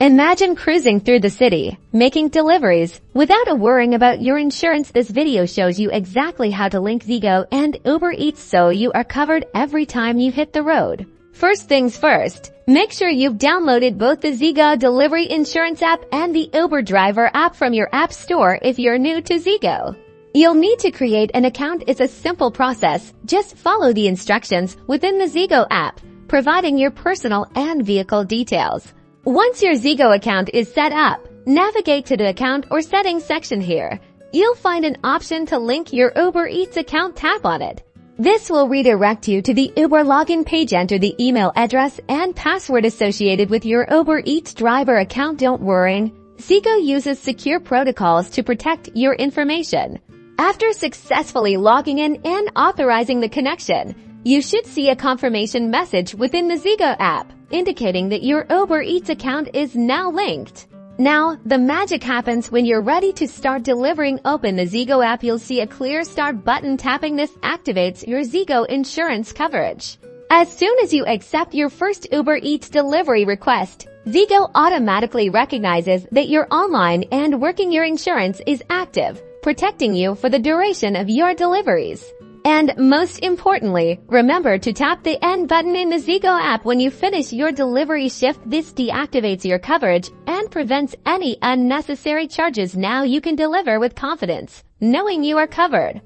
Imagine cruising through the city, making deliveries, without worrying about your insurance. This video shows you exactly how to link Zego and Uber Eats so you are covered every time you hit the road. First things first, make sure you've downloaded both the Zego Delivery Insurance app and the Uber Driver app from your app store if you're new to Zego. You'll need to create an account. It's a simple process. Just follow the instructions within the Zego app, providing your personal and vehicle details. Once your Zego account is set up, navigate to the Account or Settings section here. You'll find an option to link your Uber Eats account. Tap on it. This will redirect you to the Uber login page. Enter the email address and password associated with your Uber Eats driver account. Don't worry, Zego uses secure protocols to protect your information. After successfully logging in and authorizing the connection, you should see a confirmation message within the Zego app, indicating that your Uber Eats account is now linked. Now, the magic happens when you're ready to start delivering. Open the Zego app. You'll see a clear Start button. Tapping this activates your Zego insurance coverage. As soon as you accept your first Uber Eats delivery request, Zego automatically recognizes that you're online and working. Your insurance is active, protecting you for the duration of your deliveries. And most importantly, remember to tap the End button in the Zego app when you finish your delivery shift. This deactivates your coverage and prevents any unnecessary charges. Now you can deliver with confidence, knowing you are covered.